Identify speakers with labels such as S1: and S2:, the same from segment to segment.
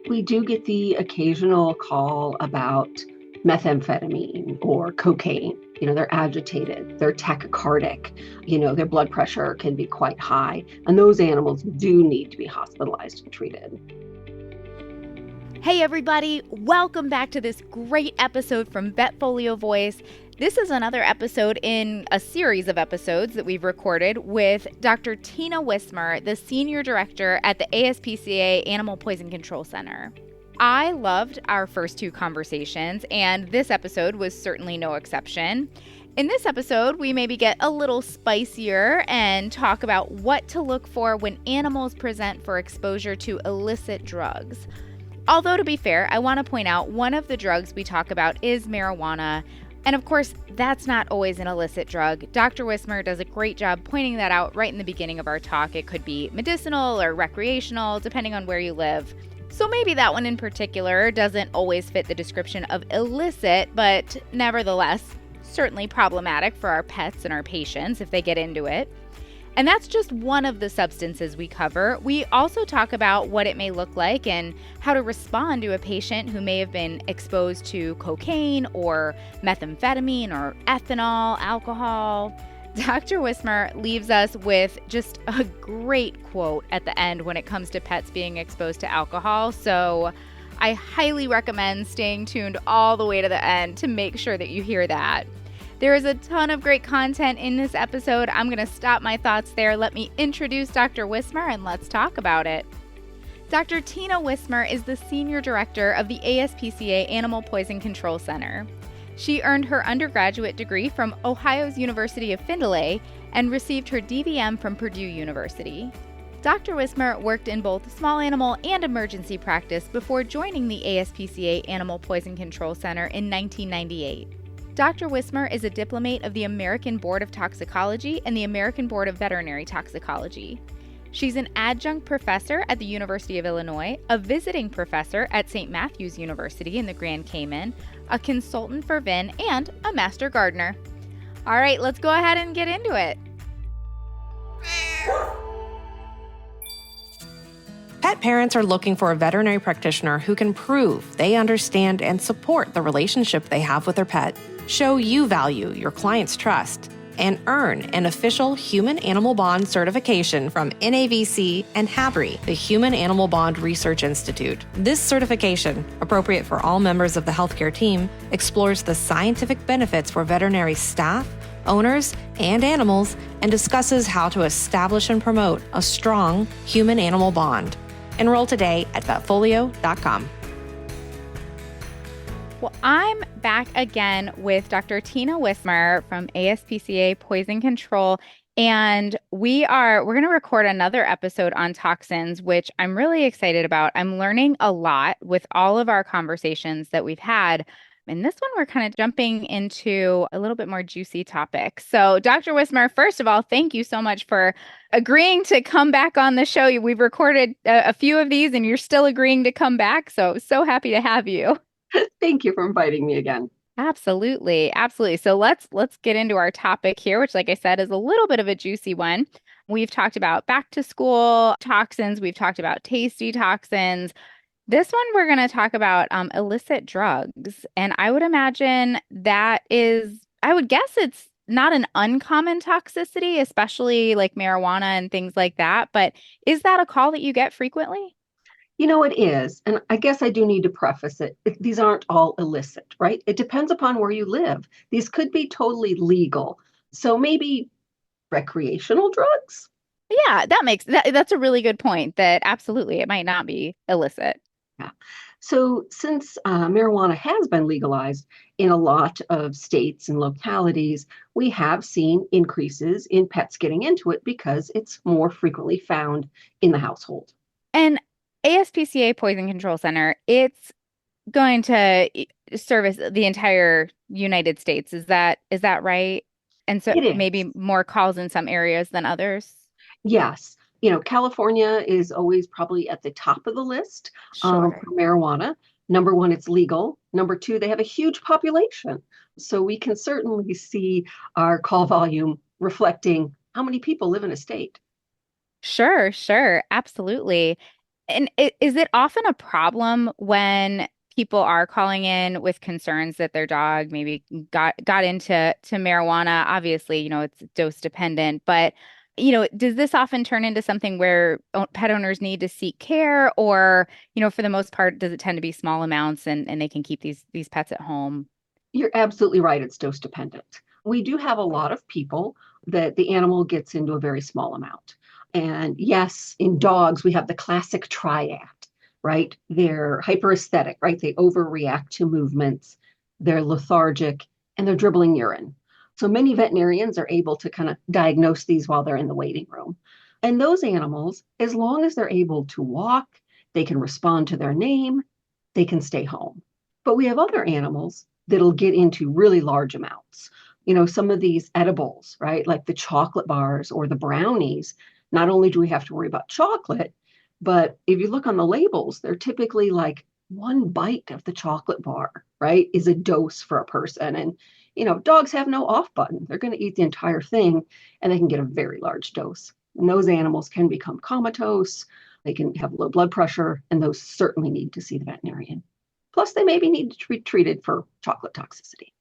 S1: We do get the occasional call about methamphetamine or cocaine. They're agitated, they're tachycardic, their blood pressure can be quite high, and those animals do need to be hospitalized and treated.
S2: Hey everybody, welcome back to this great episode from VetFolio Voice. This is another episode in a series of episodes that we've recorded with Dr. Tina Wismer, the Senior Director at the ASPCA Animal Poison Control Center. I loved our first two conversations, and this episode was certainly no exception. In this episode, we maybe get a little spicier and talk about what to look for when animals present for exposure to illicit drugs. Although, to be fair, I want to point out one of the drugs we talk about is marijuana. And of course, that's not always an illicit drug. Dr. Wismer does a great job pointing that out right in the beginning of our talk. It could be medicinal or recreational, depending on where you live. So maybe that one in particular doesn't always fit the description of illicit, but nevertheless, certainly problematic for our pets and our patients if they get into it. And that's just one of the substances we cover. We also talk about what it may look like and how to respond to a patient who may have been exposed to cocaine or methamphetamine or ethanol, alcohol. Dr. Wismer leaves us with just a great quote at the end when it comes to pets being exposed to alcohol. So I highly recommend staying tuned all the way to the end to make sure that you hear that. There is a ton of great content in this episode. I'm going to stop my thoughts there. Let me introduce Dr. Wismer and let's talk about it. Dr. Tina Wismer is the Senior Director of the ASPCA Animal Poison Control Center. She earned her undergraduate degree from Ohio's University of Findlay and received her DVM from Purdue University. Dr. Wismer worked in both small animal and emergency practice before joining the ASPCA Animal Poison Control Center in 1998. Dr. Wismer is a diplomate of the American Board of Toxicology and the American Board of Veterinary Toxicology. She's an adjunct professor at the University of Illinois, a visiting professor at St. Matthew's University in the Grand Cayman, a consultant for VIN, and a master gardener. All right, let's go ahead and get into it.
S3: Pet parents are looking for a veterinary practitioner who can prove they understand and support the relationship they have with their pet, show you value your client's trust, and earn an official human-animal bond certification from NAVC and HABRI, the Human Animal Bond Research Institute. This certification, appropriate for all members of the healthcare team, explores the scientific benefits for veterinary staff, owners, and animals, and discusses how to establish and promote a strong human-animal bond. Enroll today at vetfolio.com.
S2: Well, I'm back again with Dr. Tina Wismer from ASPCA Poison Control, and we're going to record another episode on toxins, which I'm really excited about. I'm learning a lot with all of our conversations that we've had. In this one, we're kind of jumping into a little bit more juicy topic. So, Dr. Wismer, first of all, thank you so much for agreeing to come back on the show. We've recorded a few of these, and you're still agreeing to come back. So happy to have you.
S1: Thank you for inviting me again.
S2: Absolutely. Absolutely. So let's get into our topic here, which, like I said, is a little bit of a juicy one. We've talked about back to school toxins. We've talked about tasty toxins. This one, we're going to talk about illicit drugs. And I would imagine I would guess it's not an uncommon toxicity, especially like marijuana and things like that. But is that a call that you get frequently?
S1: It is. And I guess I do need to preface it. These aren't all illicit, right? It depends upon where you live. These could be totally legal. So maybe recreational drugs?
S2: Yeah, that's a really good point that absolutely it might not be illicit.
S1: Yeah. So since marijuana has been legalized in a lot of states and localities, we have seen increases in pets getting into it because it's more frequently found in the household.
S2: And ASPCA Poison Control Center, it's going to service the entire United States. Is that right? And so maybe more calls in some areas than others?
S1: Yes. California is always probably at the top of the list for marijuana. Number one, it's legal. Number two, they have a huge population. So we can certainly see our call volume reflecting how many people live in a state.
S2: Sure, absolutely. And is it often a problem when people are calling in with concerns that their dog maybe got into marijuana? Obviously, it's dose dependent, but does this often turn into something where pet owners need to seek care, or, for the most part, does it tend to be small amounts and they can keep these pets at home?
S1: You're absolutely right. It's dose dependent. We do have a lot of people that the animal gets into a very small amount. And yes, in dogs, we have the classic triad, right? They're hyperesthetic, right? They overreact to movements, they're lethargic, and they're dribbling urine. So many veterinarians are able to kind of diagnose these while they're in the waiting room. And those animals, as long as they're able to walk, they can respond to their name, they can stay home. But we have other animals that'll get into really large amounts. Some of these edibles, right? Like the chocolate bars or the brownies. Not only do we have to worry about chocolate, but if you look on the labels, they're typically like one bite of the chocolate bar, right, is a dose for a person. And, dogs have no off button. They're going to eat the entire thing and they can get a very large dose. And those animals can become comatose. They can have low blood pressure, and those certainly need to see the veterinarian. Plus, they maybe need to be treated for chocolate toxicity.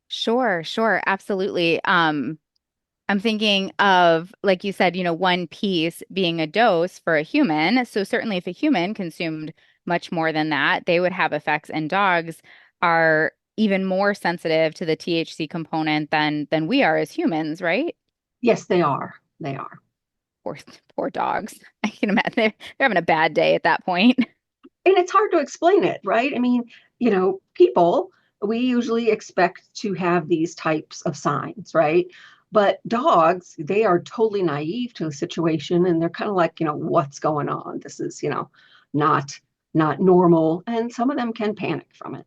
S2: Sure, sure, absolutely. I'm thinking of, like you said, one piece being a dose for a human. So certainly if a human consumed much more than that, they would have effects. And dogs are even more sensitive to the THC component than we are as humans, right?
S1: Yes, they are. They are.
S2: Poor poor dogs. I can imagine they're having a bad day at that point.
S1: And it's hard to explain it, right? I mean, people, we usually expect to have these types of signs, right? But dogs, they are totally naive to the situation and they're kind of like, what's going on? This is, not not normal. And some of them can panic from it.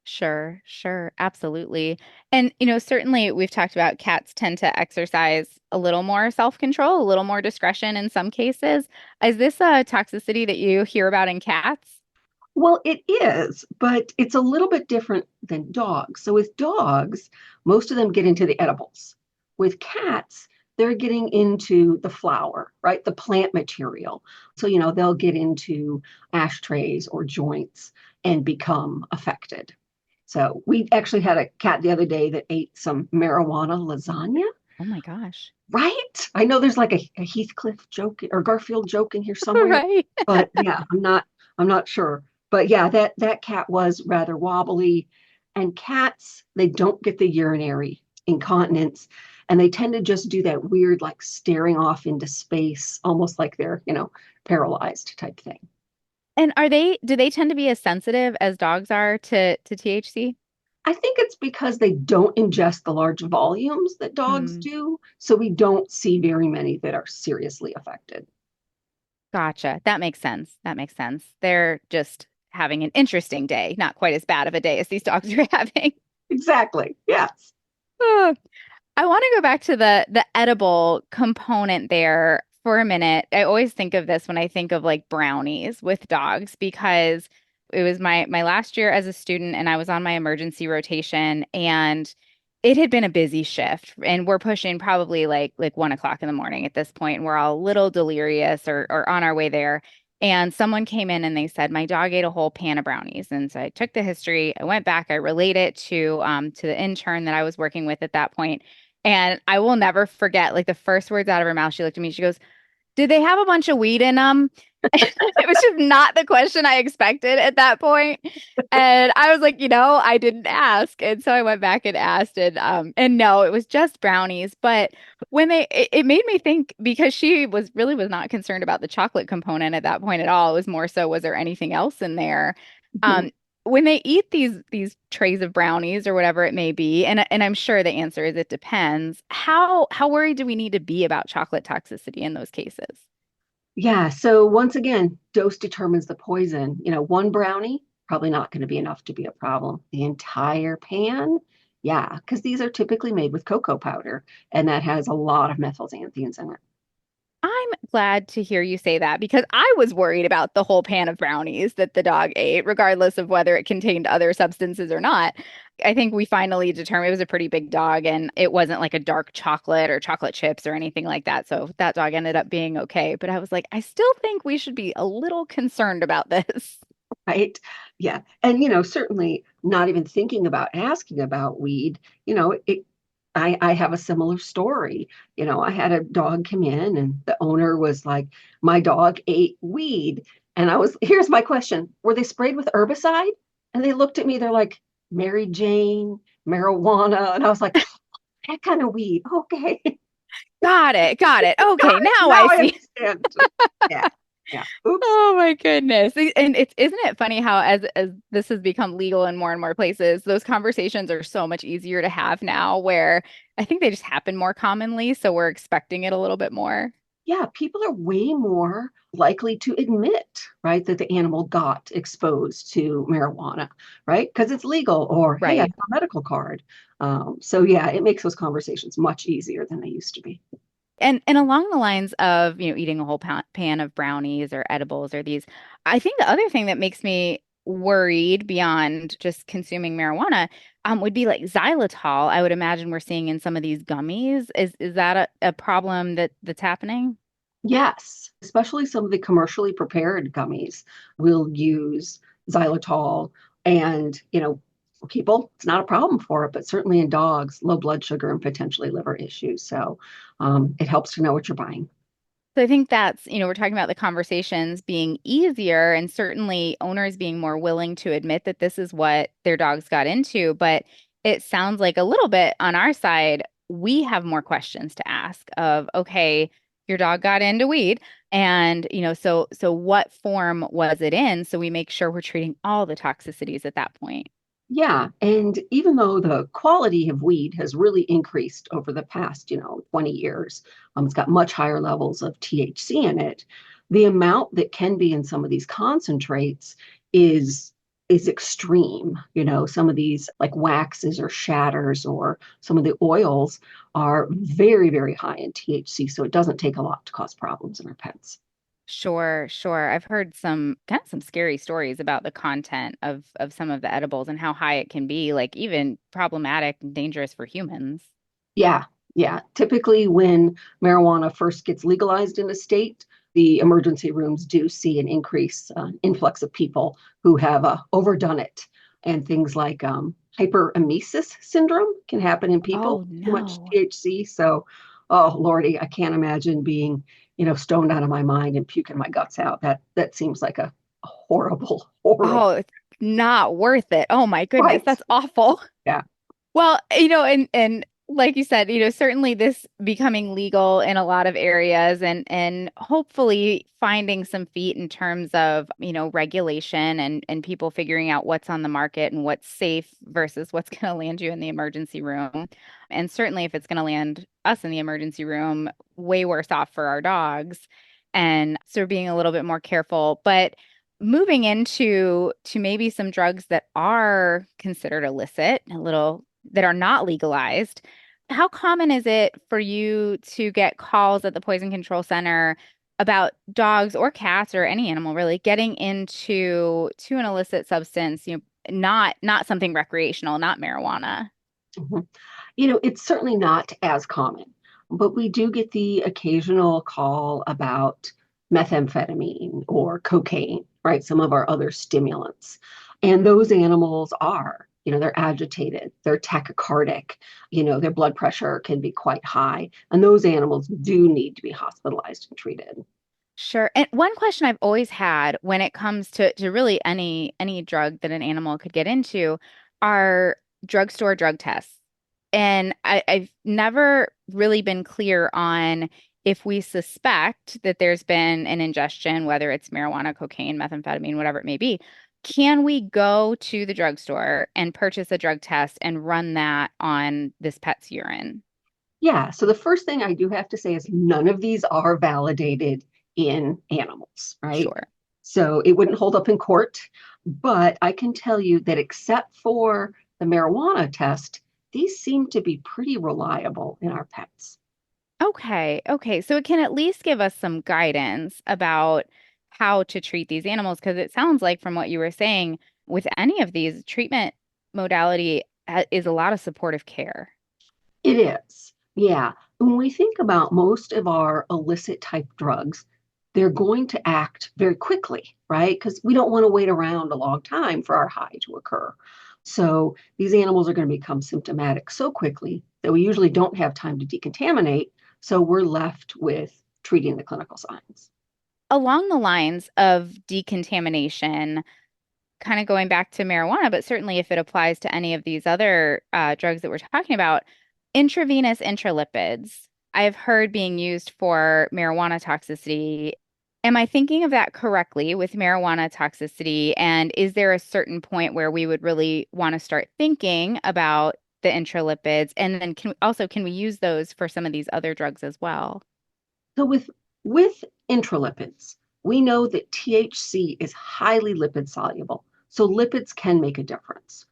S2: Sure, sure, absolutely. And, certainly we've talked about cats tend to exercise a little more self-control, a little more discretion in some cases. Is this a toxicity that you hear about in cats?
S1: Well, it is, but it's a little bit different than dogs. So with dogs, most of them get into the edibles. With cats, they're getting into the flower, right? The plant material. So, they'll get into ashtrays or joints and become affected. So we actually had a cat the other day that ate some marijuana lasagna,
S2: Oh my gosh.
S1: right? I know there's like a Heathcliff joke or Garfield joke in here somewhere,
S2: Right.
S1: but yeah, I'm not sure. But yeah, that cat was rather wobbly. And cats, they don't get the urinary incontinence, and they tend to just do that weird, like staring off into space, almost like they're, paralyzed type thing.
S2: And do they tend to be as sensitive as dogs are to THC?
S1: I think it's because they don't ingest the large volumes that dogs
S2: Hmm.
S1: do, so we don't see very many that are seriously affected.
S2: Gotcha. That makes sense. That makes sense. They're just having an interesting day, not quite as bad of a day as these dogs are having.
S1: Exactly. Yes.
S2: I want to go back to the edible component there for a minute. I always think of this when I think of like brownies with dogs because it was my last year as a student and I was on my emergency rotation and it had been a busy shift and we're pushing probably like 1 o'clock in the morning at this point. And we're all a little delirious or on our way there. And someone came in and they said, my dog ate a whole pan of brownies. And so I took the history, I went back, I relayed it to the intern that I was working with at that point. And I will never forget, like the first words out of her mouth, she looked at me, she goes, did they have a bunch of weed in them? It was just not the question I expected at that point. And I was like, I didn't ask. And so I went back and asked and no, it was just brownies. But when it made me think because she was not concerned about the chocolate component at that point at all. It was more so, was there anything else in there?
S1: Mhm.
S2: Um, when they eat these trays of brownies or whatever it may be, and I'm sure the answer is it depends. How worried do we need to be about chocolate toxicity in those cases?
S1: Yeah. So once again, dose determines the poison. One brownie, probably not going to be enough to be a problem. The entire pan, yeah, because these are typically made with cocoa powder, and that has a lot of methylxanthines in it.
S2: I'm glad to hear you say that because I was worried about the whole pan of brownies that the dog ate, regardless of whether it contained other substances or not. I think we finally determined it was a pretty big dog and it wasn't like a dark chocolate or chocolate chips or anything like that. So that dog ended up being okay. But I was like, I still think we should be a little concerned about this.
S1: Right? Yeah. And, certainly not even thinking about asking about weed, I have a similar story. I had a dog come in and the owner was like, my dog ate weed. And here's my question. Were they sprayed with herbicide? And they looked at me, they're like, Mary Jane, marijuana. And I was like, that kind of weed. Okay.
S2: Got it. Got it. Okay,
S1: Got it.
S2: now
S1: Now
S2: I
S1: I
S2: see.
S1: understand. Yeah. Yeah. Oops.
S2: Oh my goodness. And it's isn't it funny how as this has become legal in more and more places, those conversations are so much easier to have now where I think they just happen more commonly, so we're expecting it a little bit more.
S1: Yeah, people are way more likely to admit, right, that the animal got exposed to marijuana, right? Because it's legal, or hey, I have
S2: Right.
S1: a medical card. So yeah, it makes those conversations much easier than they used to be.
S2: And along the lines of, eating a whole pan of brownies or edibles or these, I think the other thing that makes me worried beyond just consuming marijuana would be like xylitol. I would imagine we're seeing in some of these gummies. Is that a problem that's happening?
S1: Yes, especially some of the commercially prepared gummies will use xylitol and, people, it's not a problem for it, but certainly in dogs, low blood sugar and potentially liver issues. So it helps to know what you're buying.
S2: So I think that's, we're talking about the conversations being easier and certainly owners being more willing to admit that this is what their dogs got into. But it sounds like a little bit on our side, we have more questions to ask of, okay, your dog got into weed and, so what form was it in? So we make sure we're treating all the toxicities at that point.
S1: Yeah, and even though the quality of weed has really increased over the past, 20 years, it's got much higher levels of THC in it. The amount that can be in some of these concentrates is is extreme. Some of these like waxes or shatters or some of the oils are very, very high in THC, so it doesn't take a lot to cause problems in our pets.
S2: Sure, sure. I've heard some kind of some scary stories about the content of some of the edibles and how high it can be, like even problematic and dangerous for humans.
S1: Yeah, yeah. Typically, when marijuana first gets legalized in a state, the emergency rooms do see an influx of people who have overdone it. And things like hyperemesis syndrome can happen in people
S2: Oh
S1: with too much
S2: no.
S1: THC. So, oh Lordy, I can't imagine being, stoned out of my mind and puking my guts out. That seems like a horrible,
S2: Oh,
S1: horrible.
S2: it's not worth it. Oh my goodness,
S1: Right.
S2: that's awful.
S1: Yeah.
S2: Well, and like you said, certainly this becoming legal in a lot of areas and hopefully finding some feet in terms of, regulation and people figuring out what's on the market and what's safe versus what's going to land you in the emergency room. And certainly if it's going to land us in the emergency room, way worse off for our dogs. And so being a little bit more careful, but moving into to maybe some drugs that are considered illicit, a little that are not legalized. How common is it for you to get calls at the Poison Control Center about dogs or cats or any animal really getting into an illicit substance, not something recreational, not marijuana?
S1: Mhm. It's certainly not as common, but we do get the occasional call about methamphetamine or cocaine, right? Some of our other stimulants. And those animals they're agitated, they're tachycardic, their blood pressure can be quite high. And those animals do need to be hospitalized and treated.
S2: Sure. And one question I've always had when it comes to really any drug that an animal could get into are drugstore drug tests. And I've never really been clear on if we suspect that there's been an ingestion, whether it's marijuana, cocaine, methamphetamine, whatever it may be. Can we go to the drugstore and purchase a drug test and run that on this pet's urine?
S1: Yeah, so the first thing I do have to say is none of these are validated in animals, right?
S2: Sure.
S1: So it wouldn't hold up in court, but I can tell you that except for the marijuana test, these seem to be pretty reliable in our pets.
S2: Okay. Okay. So it can at least give us some guidance about how to treat these animals because it sounds like from what you were saying, with any of these, treatment modality is a lot of supportive care.
S1: It is. Yeah. When we think about most of our illicit type drugs, they're going to act very quickly, right? Because we don't want to wait around a long time for our high to occur. So these animals are going to become symptomatic so quickly that we usually don't have time to decontaminate. So we're left with treating the clinical signs.
S2: Along the lines of decontamination, kind of going back to marijuana, but certainly if it applies to any of these other drugs that we're talking about, intravenous intralipids, I've heard being used for marijuana toxicity. Am I thinking of that correctly with marijuana toxicity? And is there a certain point where we would really want to start thinking about the intralipids? And then can we use those for some of these other drugs as well?
S1: So with intralipids, we know that THC is highly lipid soluble. So lipids can make a difference.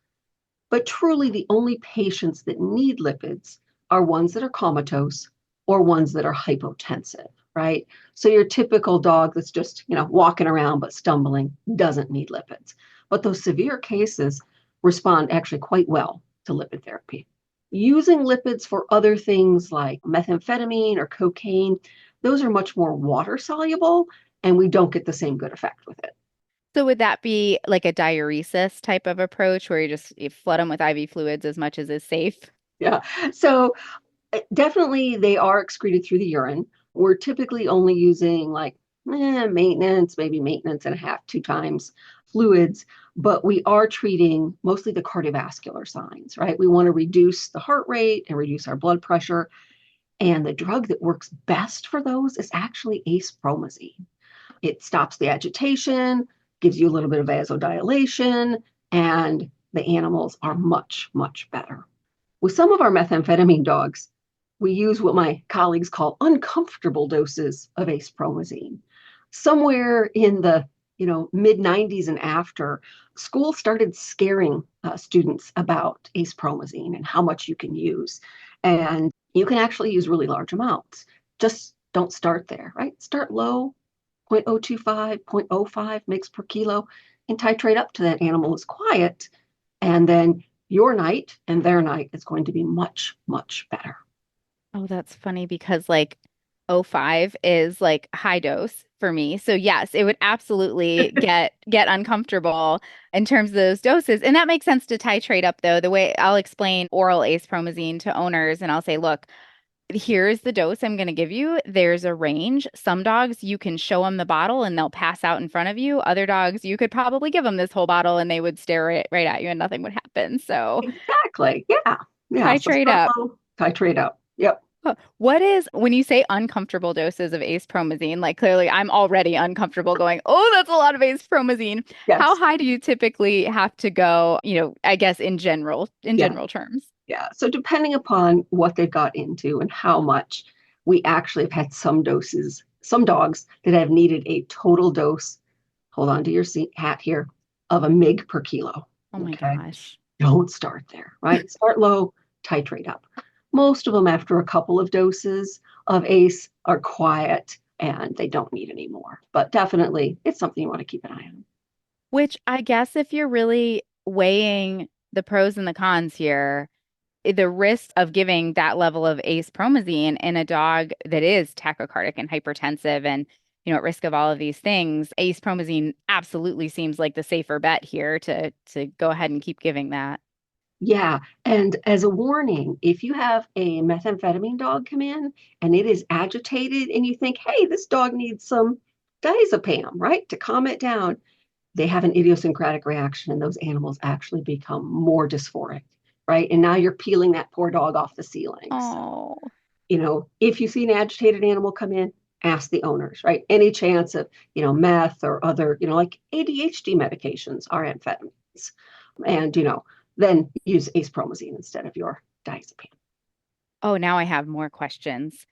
S1: But truly, the only patients that need lipids are ones that are comatose or ones that are hypotensive, right? So your typical dog that's just, walking around but stumbling doesn't need lipids. But those severe cases respond actually quite well to lipid therapy. Using lipids for other things like methamphetamine or cocaine, those are much more water soluble and we don't get the same good effect with it.
S2: So would that be like a diuresis type of approach where you flood them with IV fluids as much as is safe?
S1: Yeah. So definitely, they are excreted through the urine. We're typically only using like maintenance, maybe maintenance and a half, two times fluids, but we are treating mostly the cardiovascular signs, right? We want to reduce the heart rate and reduce our blood pressure. And the drug that works best for those is actually acepromazine. It stops the agitation, gives you a little bit of vasodilation, and the animals are much, much better. With some of our methamphetamine dogs, we use what my colleagues call uncomfortable doses of acepromazine. Somewhere in the mid 90s and after, school started scaring students about acepromazine and how much you can use. And you can actually use really large amounts. Just don't start there, right? Start low, 0.025, zero point zero 0.05 mg per kilo, and titrate up to that animal is quiet. And then your night and their night is going to be much, much better.
S2: Oh, that's funny because like O5 is like high dose for me. So yes, it would absolutely get uncomfortable in terms of those doses. And that makes sense to titrate up though. The way I'll explain oral acepromazine to owners and I'll say, look, here's the dose I'm going to give you. There's a range. Some dogs, you can show them the bottle and they'll pass out in front of you. Other dogs, you could probably give them this whole bottle and they would stare right at you and nothing would happen. So
S1: Exactly. Yeah. Yeah. So
S2: titrate
S1: start
S2: up.
S1: low, titrate up. Yep.
S2: What is, when you say uncomfortable doses of acepromazine, like clearly I'm already uncomfortable going, oh, that's a lot of acepromazine. How
S1: Yes.
S2: high do you typically have to go, I guess in
S1: Yeah.
S2: general terms?
S1: Yeah. So depending upon what they've got into and how much, we actually have had some doses, some dogs that have needed a total dose, hold on to your seat hat here, of a mg per kilo.
S2: Oh my
S1: Okay.
S2: gosh.
S1: Don't start there, right? Start low, titrate up. Most of them, after a couple of doses of ACE, are quiet and they don't need any more. But definitely, it's something you want to keep an eye on.
S2: Which I guess if you're really weighing the pros and the cons here, the risk of giving that level of acepromazine in a dog that is tachycardic and hypertensive and at risk of all of these things, acepromazine absolutely seems like the safer bet here to go ahead and keep giving that.
S1: Yeah. And as a warning, if you have a methamphetamine dog come in and it is agitated and you think, hey, this dog needs some diazepam, right, to calm it down, they have an idiosyncratic reaction and those animals actually become more dysphoric, right? And now you're peeling that poor dog off the ceiling. So,
S2: Oh,
S1: if you see an agitated animal come in, ask the owners, right? Any chance of, meth or other, like ADHD medications are amphetamines. And, then use acepromazine instead of your diazepam.
S2: oh, now I have more questions.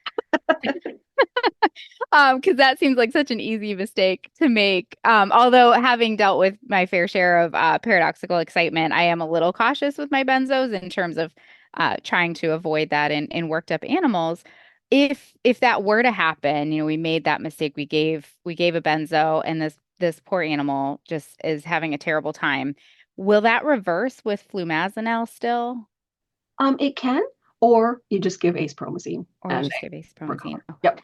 S2: Because that seems like such an easy mistake to make. Although having dealt with my fair share of paradoxical excitement, I am a little cautious with my benzos in terms of trying to avoid that in worked up animals. if that were to happen, we made that mistake. We gave a benzo, and this poor animal just is having a terrible time. Will that reverse with flumazenil still,
S1: It can, or you just give ace-promazine
S2: or we
S1: and
S2: just
S1: they
S2: give acepromazine?
S1: recover.
S2: Okay.
S1: Yep.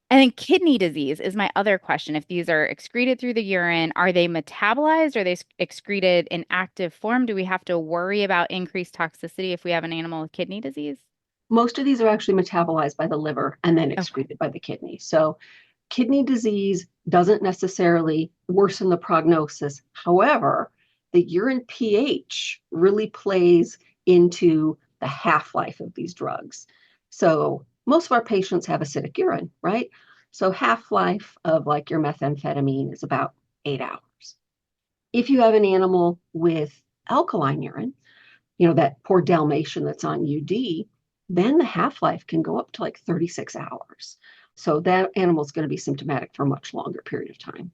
S2: And then kidney disease is my other question. If these are excreted through the urine, are they metabolized? Are they excreted in active form? Do we have to worry about increased toxicity if we have an animal with kidney disease?
S1: Most of these are actually metabolized by the liver and then
S2: Okay.
S1: excreted by the kidney. So kidney disease doesn't necessarily worsen the prognosis. However, the urine pH really plays into the half-life of these drugs. So most of our patients have acidic urine, right? So half-life of like your methamphetamine is about 8 hours. If you have an animal with alkaline urine, that poor Dalmatian that's on UD, then the half-life can go up to like 36 hours. So that animal's going to be symptomatic for a much longer period of time.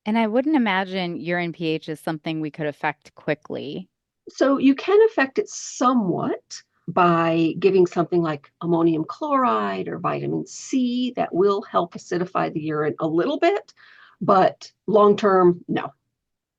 S2: And I wouldn't imagine urine pH is something we could affect quickly.
S1: So you can affect it somewhat by giving something like ammonium chloride or vitamin C that will help acidify the urine a little bit, but long term, no.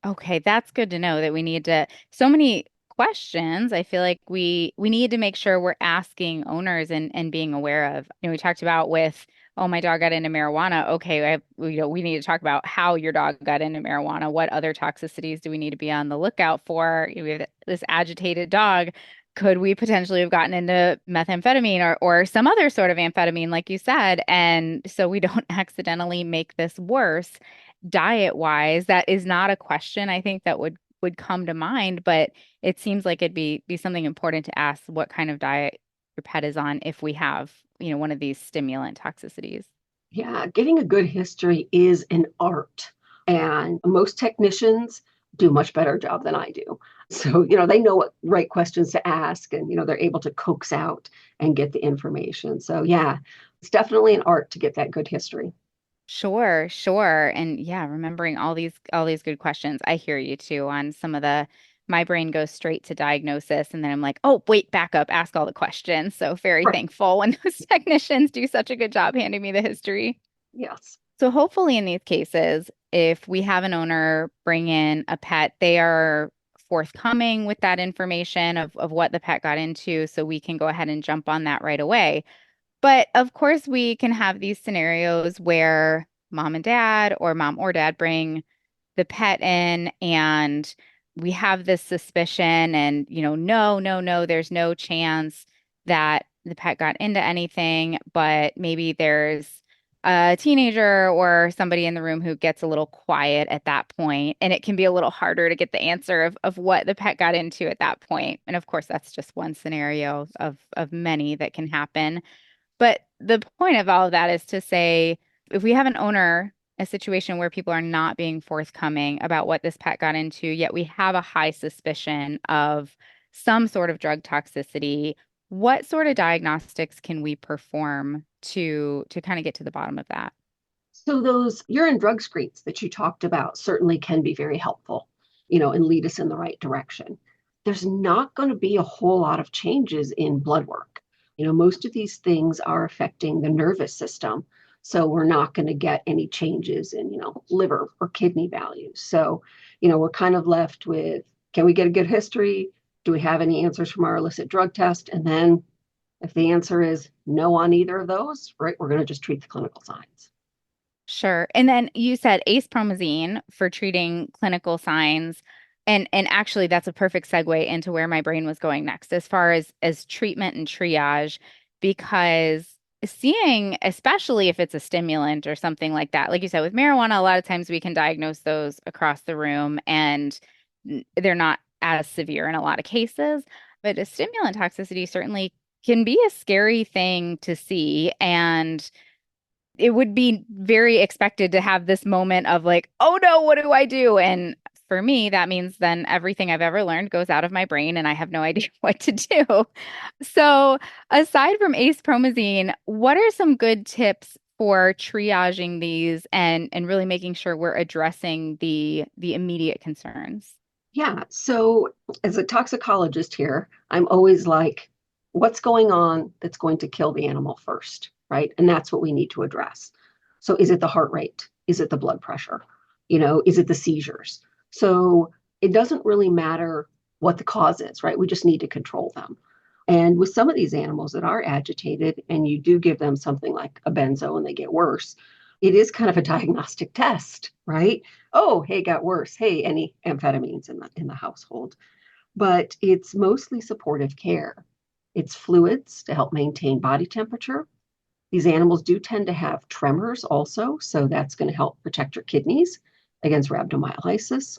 S2: Okay, that's good to know that we need to so many questions. I feel like we need to make sure we're asking owners and being aware of. We talked about with, oh, my dog got into marijuana. Okay, we need to talk about how your dog got into marijuana. What other toxicities do we need to be on the lookout for? We have this agitated dog. Could we potentially have gotten into methamphetamine or some other sort of amphetamine, like you said, and so we don't accidentally make this worse? Diet wise, that is not a question I think that would come to mind, but it seems like it'd be something important to ask what kind of diet your pet is on if we have, one of these stimulant toxicities.
S1: Yeah, getting a good history is an art. And most technicians do much better job than I do. So, they know what right questions to ask and, they're able to coax out and get the information. So, yeah, it's definitely an art to get that good history.
S2: Sure, sure. And yeah, remembering all these good questions. I hear you too on some of the my brain goes straight to diagnosis and then I'm like, "Oh, wait, back up, ask all the questions." So very
S1: Right.
S2: thankful when those technicians do such a good job handing me the history.
S1: Yes.
S2: So hopefully in these cases, if we have an owner bring in a pet, they are forthcoming with that information of what the pet got into so we can go ahead and jump on that right away. But of course, we can have these scenarios where mom and dad or mom or dad bring the pet in and we have this suspicion and, no, no, no, there's no chance that the pet got into anything, but maybe there's a teenager or somebody in the room who gets a little quiet at that point, and it can be a little harder to get the answer of what the pet got into at that point. And of course, that's just one scenario of many that can happen. But the point of all of that is to say, if we have an owner, a situation where people are not being forthcoming about what this pet got into, yet we have a high suspicion of some sort of drug toxicity, what sort of diagnostics can we perform to kind of get to the bottom of that?
S1: So those urine drug screens that you talked about certainly can be very helpful, and lead us in the right direction. There's not going to be a whole lot of changes in blood work. Most of these things are affecting the nervous system. So we're not going to get any changes in, liver or kidney values. So, we're kind of left with, can we get a good history? Do we have any answers from our illicit drug test? And then if the answer is no on either of those, right, we're going to just treat the clinical signs.
S2: Sure. And then you said acepromazine for treating clinical signs. And actually that's a perfect segue into where my brain was going next as far as treatment and triage, because seeing, especially if it's a stimulant or something like that, like you said, with marijuana, a lot of times we can diagnose those across the room and they're not as severe in a lot of cases. But a stimulant toxicity certainly can be a scary thing to see. And it would be very expected to have this moment of like, oh no, what do I do? And for me, that means then everything I've ever learned goes out of my brain and I have no idea what to do. So, aside from acepromazine, what are some good tips for triaging these and really making sure we're addressing the immediate concerns?
S1: Yeah. So, as a toxicologist here, I'm always like, what's going on that's going to kill the animal first? right? And that's what we need to address. So is it the heart rate? Is it the blood pressure? Is it the seizures? So it doesn't really matter what the cause is, right? We just need to control them. And with some of these animals that are agitated and you do give them something like a benzo and they get worse, it is kind of a diagnostic test, right? Oh, hey, got worse. Hey, any amphetamines in the household? But it's mostly supportive care. It's fluids to help maintain body temperature. These animals do tend to have tremors also, so that's going to help protect your kidneys against rhabdomyolysis.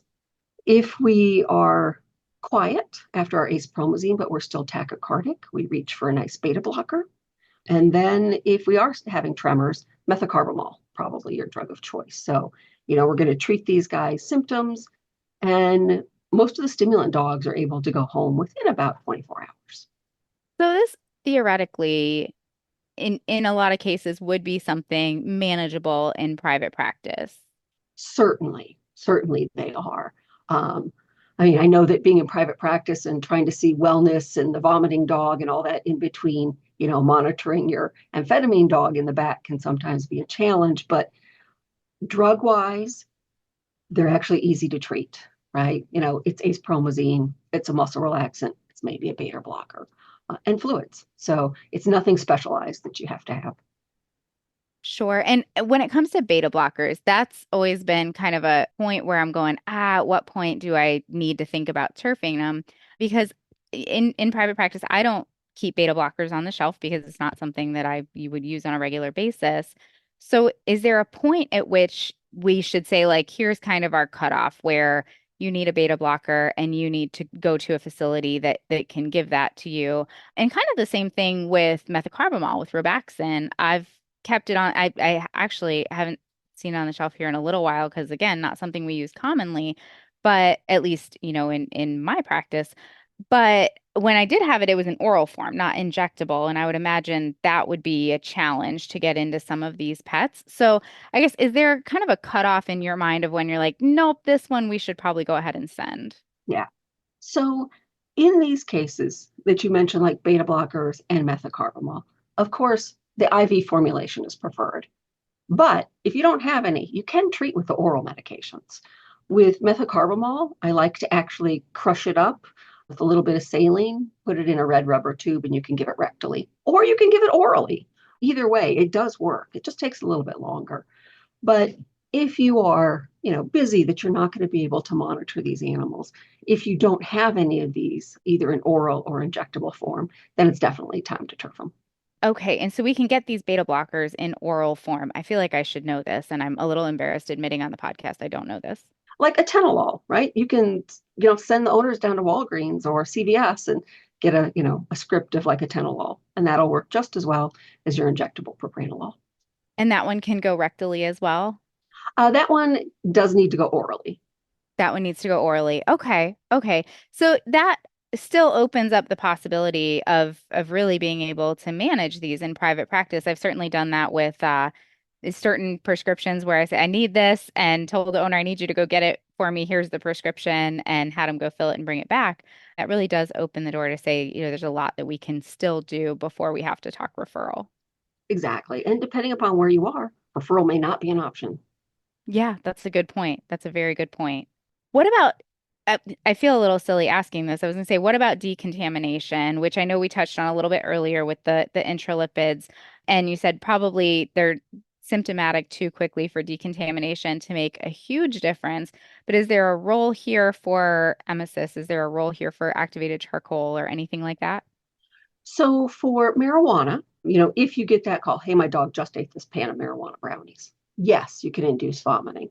S1: If we are quiet after our acepromazine, but we're still tachycardic, we reach for a nice beta blocker. And then if we are having tremors, methocarbamol, probably your drug of choice. So, we're going to treat these guys' symptoms, and most of the stimulant dogs are able to go home within about 24 hours.
S2: So this theoretically, in a lot of cases, would be something manageable in private practice.
S1: Certainly they are. Um, I mean, I know that being in private practice and trying to see wellness and the vomiting dog and all that in between, monitoring your amphetamine dog in the back can sometimes be a challenge, but drug wise, they're actually easy to treat, right? It's acepromazine, it's a muscle relaxant, it's maybe a beta blocker, and fluids. So it's nothing specialized that you have to have.
S2: Sure. And when it comes to beta blockers, that's always been kind of a point where I'm going, at what point do I need to think about turfing them? Because in private practice, I don't keep beta blockers on the shelf because it's not something that you would use on a regular basis. So is there a point at which we should say, like, here's kind of our cutoff where you need a beta blocker and you need to go to a facility that can give that to you? And kind of the same thing with methocarbamol with Robaxin. I've kept it on. I actually haven't seen it on the shelf here in a little while because again, not something we use commonly, but at least, in my practice. But when I did have it, it was in oral form, not injectable. And I would imagine that would be a challenge to get into some of these pets. So I guess, is there kind of a cutoff in your mind of when you're like, nope, this one we should probably go ahead and send?
S1: Yeah. So in these cases that you mentioned, like beta blockers and methocarbamol, of course, the IV formulation is preferred. But if you don't have any, you can treat with the oral medications. With methocarbamol, I like to actually crush it up with a little bit of saline, put it in a red rubber tube, and you can give it rectally, or you can give it orally. Either way, it does work. It just takes a little bit longer. But if you are, busy that you're not going to be able to monitor these animals, if you don't have any of these, either in oral or injectable form, then it's definitely time to turf them.
S2: Okay, and so we can get these beta blockers in oral form. I feel like I should know this, and I'm a little embarrassed admitting on the podcast I don't know this.
S1: Like a atenolol, right? You can, send the owners down to Walgreens or CVS and get a script of like a atenolol, and that'll work just as well as your injectable propranolol.
S2: And that one can go rectally as well.
S1: That one does need to go orally.
S2: That one needs to go orally. Okay. Okay. So that still opens up the possibility of really being able to manage these in private practice. I've certainly done that with certain prescriptions where I say I need this and told the owner I need you to go get it for me. Here's the prescription and had them go fill it and bring it back. That really does open the door to say, there's a lot that we can still do before we have to talk referral.
S1: Exactly. And depending upon where you are, referral may not be an option.
S2: Yeah, that's a good point. That's a very good point. What about, I feel a little silly asking this. I was going to say, what about decontamination, which I know we touched on a little bit earlier with the intralipids, and you said probably they're symptomatic too quickly for decontamination to make a huge difference. But is there a role here for emesis? Is there a role here for activated charcoal or anything like that?
S1: So for marijuana, if you get that call, hey, my dog just ate this pan of marijuana brownies, yes, you can induce vomiting.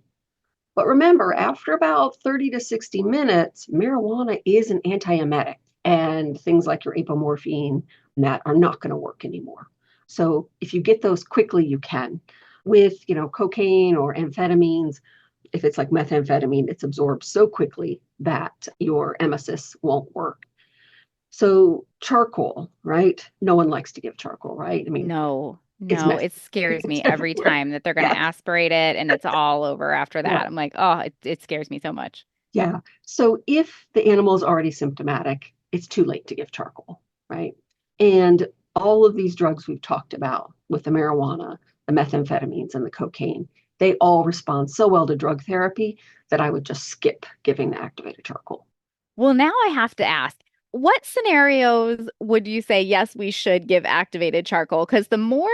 S1: But remember, after about 30 to 60 minutes, marijuana is an antiemetic, and things like your apomorphine and that are not going to work anymore. So if you get those quickly, you can. With, cocaine or amphetamines, if it's like methamphetamine, it's absorbed so quickly that your emesis won't work. So charcoal, right? No one likes to give charcoal, right? I mean,
S2: No,
S1: it's
S2: no,
S1: messy.
S2: it scares
S1: It's
S2: me every
S1: everywhere.
S2: time that they're going to
S1: Yeah,
S2: aspirate it and it's all over after
S1: yeah,
S2: that. I'm like, oh, it scares me so much.
S1: yeah. So if the animal is already symptomatic, it's too late to give charcoal, right? And all of these drugs we've talked about with the marijuana, the methamphetamines, and the cocaine, they all respond so well to drug therapy that I would just skip giving the activated charcoal.
S2: Well, now I have to ask, what scenarios would you say, yes, we should give activated charcoal? Because the more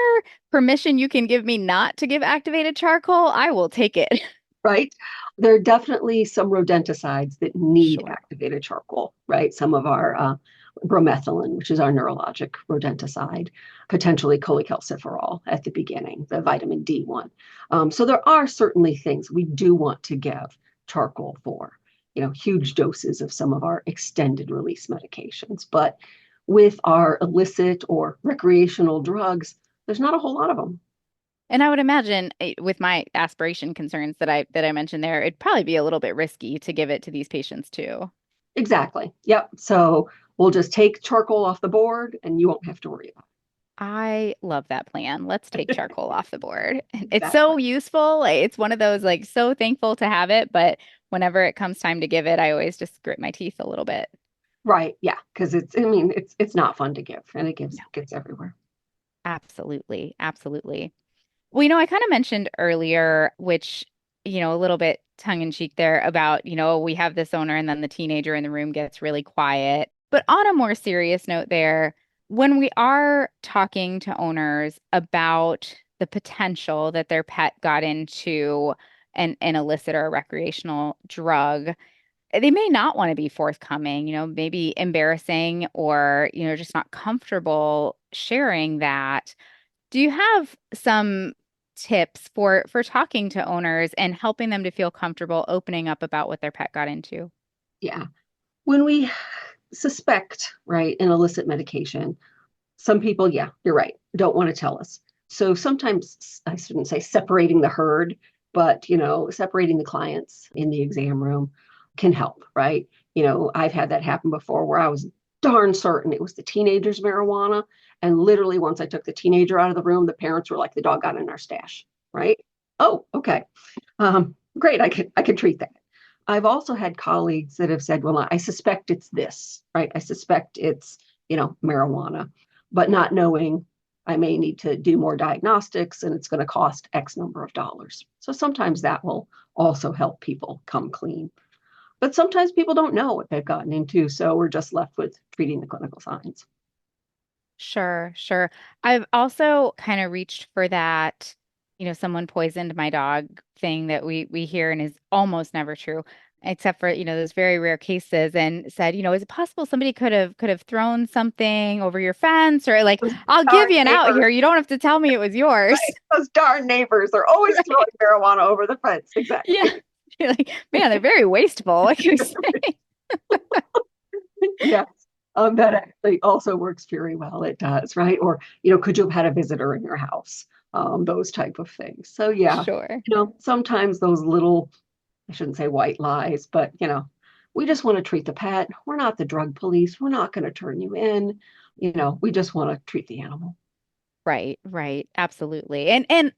S2: permission you can give me not to give activated charcoal, I will take it.
S1: Right? There are definitely some rodenticides that need
S2: Sure.
S1: activated charcoal, right? Some of our bromethylene, which is our neurologic rodenticide, potentially cholecalciferol at the beginning, the vitamin D one. So there are certainly things we do want to give charcoal for, huge doses of some of our extended release medications. But with our illicit or recreational drugs, there's not a whole lot of them.
S2: And I would imagine with my aspiration concerns that I mentioned there, it'd probably be a little bit risky to give it to these patients too.
S1: Exactly. Yep. So we'll just take charcoal off the board and you won't have to worry about
S2: I love that plan. Let's take
S1: it.
S2: charcoal off the board. It's
S1: Exactly.
S2: so useful. It's one of those like so thankful to have it, but whenever it comes time to give it, I always just grit my teeth a little bit.
S1: Right. Yeah. Because it's not fun to give and it
S2: No,
S1: gets everywhere.
S2: absolutely. Absolutely. Well, I kind of mentioned earlier, which, a little bit tongue in cheek there about, we have this owner and then the teenager in the room gets really quiet. But on a more serious note there, when we are talking to owners about the potential that their pet got into an illicit or a recreational drug, they may not want to be forthcoming, maybe embarrassing or, just not comfortable sharing that. Do you have some tips for talking to owners and helping them to feel comfortable opening up about what their pet got into?
S1: Yeah. When we suspect, right, an illicit medication, some people, yeah, you're right, don't want to tell us. So sometimes I shouldn't say separating the herd, but separating the clients in the exam room can help, right? I've had that happen before where I was darn certain it was the teenager's marijuana. And literally, once I took the teenager out of the room, the parents were like, the dog got in our stash, right? Oh, okay. Great, I could treat that. I've also had colleagues that have said, well, I suspect it's this, right? I suspect it's, marijuana, but not knowing I may need to do more diagnostics and it's going to cost X number of dollars. So sometimes that will also help people come clean. But sometimes people don't know what they've gotten into, so we're just left with treating the clinical signs.
S2: Sure, sure. I've also kind of reached for that, someone poisoned my dog thing that we hear and is almost never true, except for, those very rare cases and said, is it possible somebody could have thrown something over your fence or like,
S1: Those
S2: I'll give
S1: darn
S2: you an out
S1: neighbors,
S2: here. You don't have to tell me it was yours.
S1: right? Those darn neighbors, they're always throwing marijuana over the fence.
S2: Yeah.
S1: Exactly.
S2: You're like, man, they're very wasteful. What can you say?
S1: Yes. That actually also works very well. It does, right? Or, could you have had a visitor in your house? Those type of things. So yeah,
S2: Sure.
S1: sometimes those little, I shouldn't say white lies, but we just want to treat the pet. We're not the drug police. We're not going to turn you in. We just want to treat the animal.
S2: Right, right, absolutely. And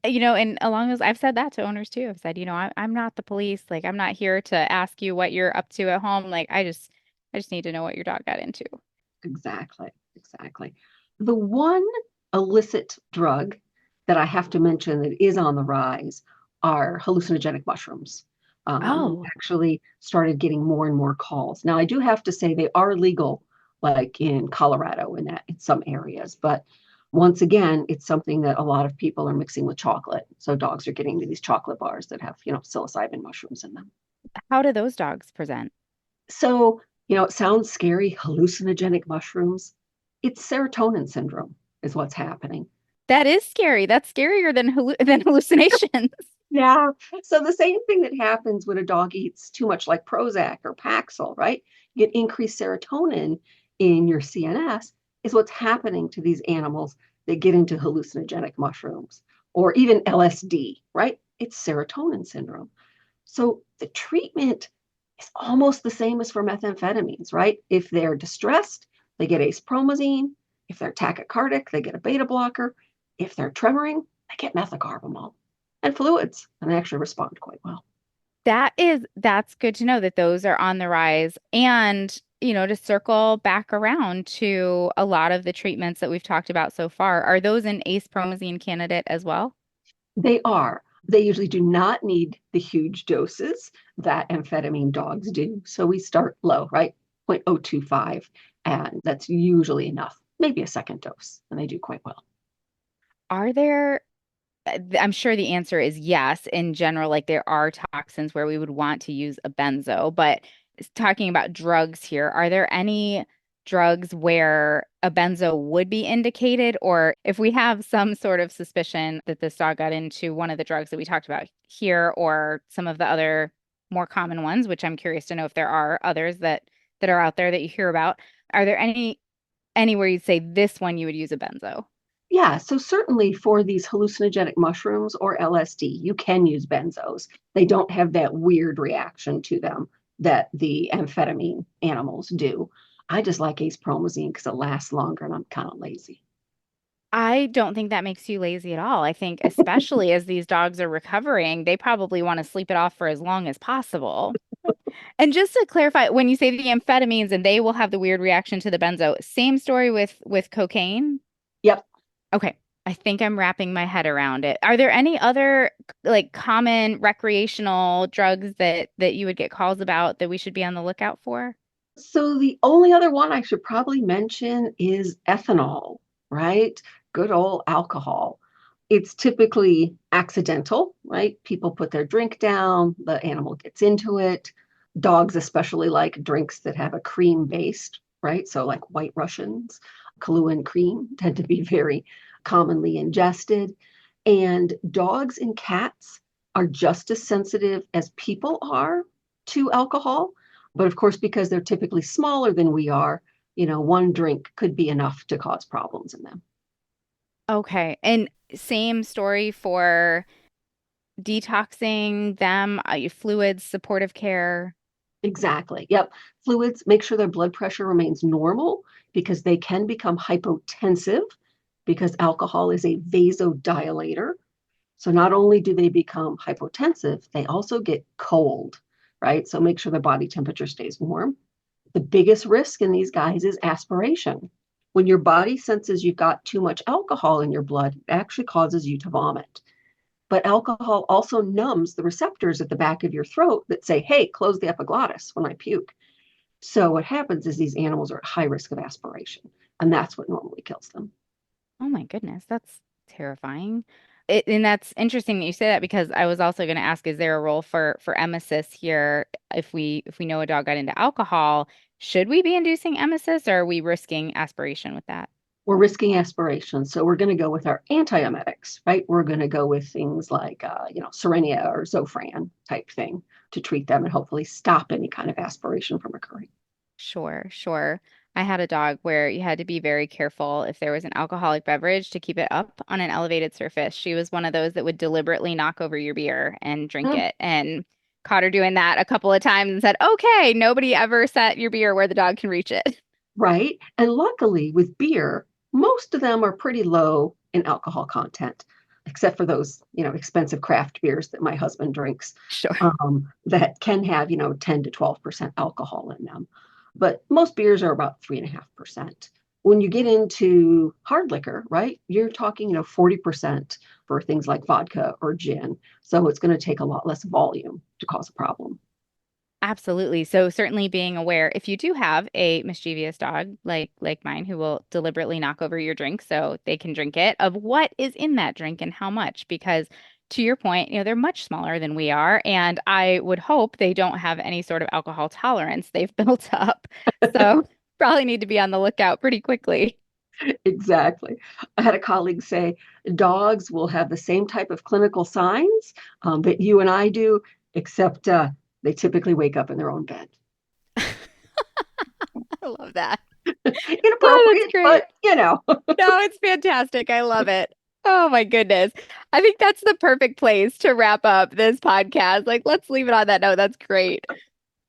S2: along as I've said that to owners too. I've said, I'm not the police. Like I'm not here to ask you what you're up to at home. Like I just need to know what your dog got into.
S1: Exactly. Exactly. The one illicit drug that I have to mention that is on the rise are hallucinogenic mushrooms. We
S2: Oh,
S1: actually started getting more and more calls. Now, I do have to say they are legal, like in Colorado and that in some areas, but once again, it's something that a lot of people are mixing with chocolate. So dogs are getting to these chocolate bars that have, psilocybin mushrooms in them.
S2: how do those dogs present?
S1: So, it sounds scary, hallucinogenic mushrooms. It's serotonin syndrome is what's happening.
S2: That is scary. That's scarier than than hallucinations.
S1: Yeah. So the same thing that happens when a dog eats too much like Prozac or Paxil, right? You get increased serotonin in your CNS is what's happening to these animals that get into hallucinogenic mushrooms or even LSD, right? It's serotonin syndrome. So the treatment is almost the same as for methamphetamines, right? If they're distressed, they get acepromazine. If they're tachycardic, they get a beta blocker. If they're tremoring, they get methocarbamol and fluids, and they actually respond quite well.
S2: That's good to know that those are on the rise. And to circle back around to a lot of the treatments that we've talked about so far, are those an ace promazine candidate as well?
S1: They are. They usually do not need the huge doses that amphetamine dogs do. So we start low, right? 0.025, and that's usually enough, maybe a second dose, and they do quite well.
S2: Are there, I'm sure the answer is yes. In general, like there are toxins where we would want to use a benzo, but talking about drugs here, are there any drugs where a benzo would be indicated? Or if we have some sort of suspicion that this dog got into one of the drugs that we talked about here, or some of the other more common ones, which I'm curious to know if there are others that are out there that you hear about, are there anywhere you'd say this one you would use a benzo?
S1: Yeah, so certainly for these hallucinogenic mushrooms or LSD, you can use benzos. They don't have that weird reaction to them that the amphetamine animals do. I just like acepromazine because it lasts longer and I'm kind of lazy.
S2: I don't think that makes you lazy at all. I think, especially as these dogs are recovering, they probably want to sleep it off for as long as possible. And just to clarify, when you say the amphetamines and they will have the weird reaction to the benzo, same story with cocaine?
S1: Yep.
S2: Okay. I think I'm wrapping my head around it. Are there any other like common recreational drugs that you would get calls about that we should be on the lookout for?
S1: So the only other one I should probably mention is ethanol, right? Good old alcohol. It's typically accidental, right? People put their drink down, the animal gets into it. Dogs especially like drinks that have a cream based, right? So like White Russians, Kahlua and cream tend to be very commonly ingested. And dogs and cats are just as sensitive as people are to alcohol. But of course, because they're typically smaller than we are, one drink could be enough to cause problems in them.
S2: Okay. And same story for detoxing them, fluids, supportive care.
S1: Exactly. Yep. Fluids, make sure their blood pressure remains normal because they can become hypotensive because alcohol is a vasodilator. So not only do they become hypotensive, they also get cold, right? So make sure the body temperature stays warm. The biggest risk in these guys is aspiration. When your body senses you've got too much alcohol in your blood, it actually causes you to vomit. But alcohol also numbs the receptors at the back of your throat that say, hey, close the epiglottis when I puke. So what happens is these animals are at high risk of aspiration, and that's what normally kills them.
S2: Oh my goodness, that's terrifying. And that's interesting that you say that because I was also going to ask, is there a role for emesis here if we know a dog got into alcohol, should we be inducing emesis or are we risking aspiration with that?
S1: We're risking aspiration. So we're going to go with our antiemetics, right? We're going to go with things like, Serenia or Zofran type thing to treat them and hopefully stop any kind of aspiration from occurring.
S2: Sure, sure. I had a dog where you had to be very careful if there was an alcoholic beverage to keep it up on an elevated surface. She was one of those that would deliberately knock over your beer and drink
S1: Mm,
S2: it. And caught her doing that a couple of times and said, okay, nobody ever set your beer where the dog can reach it.
S1: right. And luckily with beer, most of them are pretty low in alcohol content, except for those, expensive craft beers that my husband drinks
S2: Sure.
S1: that can have, 10 to 12% alcohol in them. But most beers are about 3.5%. When you get into hard liquor, right, you're talking, 40% for things like vodka or gin. So it's going to take a lot less volume to cause a problem.
S2: Absolutely. So certainly being aware if you do have a mischievous dog like mine who will deliberately knock over your drink so they can drink it, of what is in that drink and how much, because to your point, they're much smaller than we are, and I would hope they don't have any sort of alcohol tolerance they've built up. So probably need to be on the lookout pretty quickly.
S1: Exactly. I had a colleague say dogs will have the same type of clinical signs that you and I do, except they typically wake up in their own bed.
S2: I love that. Oh, that's
S1: Inappropriate,
S2: great.
S1: but you know.
S2: No, it's fantastic. I love it. Oh my goodness. I think that's the perfect place to wrap up this podcast. Like, let's leave it on that note. That's great.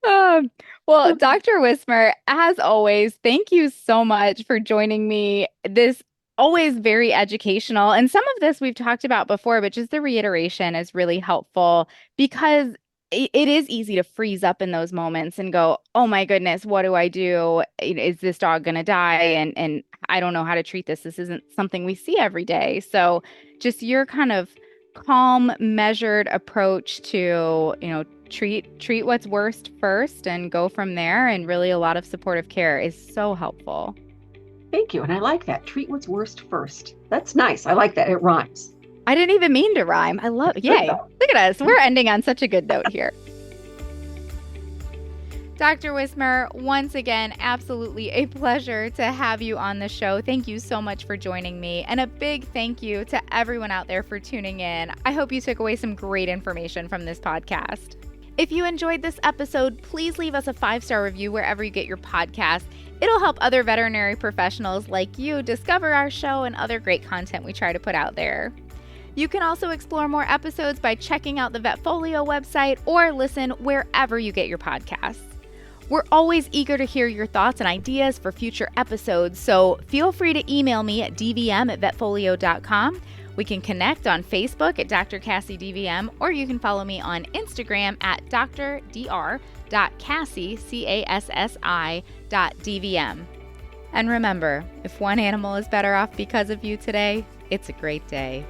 S2: Um, well, Dr. Wismer, as always, thank you so much for joining me. This always very educational. And some of this we've talked about before, but just the reiteration is really helpful because it is easy to freeze up in those moments and go, oh my goodness, what do I do? Is this dog going to die? And I don't know how to treat this. This isn't something we see every day. So just your kind of calm, measured approach to, treat what's worst first and go from there. And really a lot of supportive care is so helpful.
S1: Thank you. And I like that. Treat what's worst first. That's nice. I like that. It rhymes.
S2: I didn't even mean to rhyme. I love, yay. Look at us. We're ending on such a good note here. Dr. Wismer, once again, absolutely a pleasure to have you on the show. Thank you so much for joining me. And a big thank you to everyone out there for tuning in. I hope you took away some great information from this podcast. If you enjoyed this episode, please leave us a 5-star review wherever you get your podcast. It'll help other veterinary professionals like you discover our show and other great content we try to put out there. You can also explore more episodes by checking out the VetFolio website or listen wherever you get your podcasts. We're always eager to hear your thoughts and ideas for future episodes, so feel free to email me at dvm@vetfolio.com. We can connect on Facebook at Dr. Cassie DVM, or you can follow me on Instagram at dr.cassie, CASSI.dvm. And remember, if one animal is better off because of you today, it's a great day.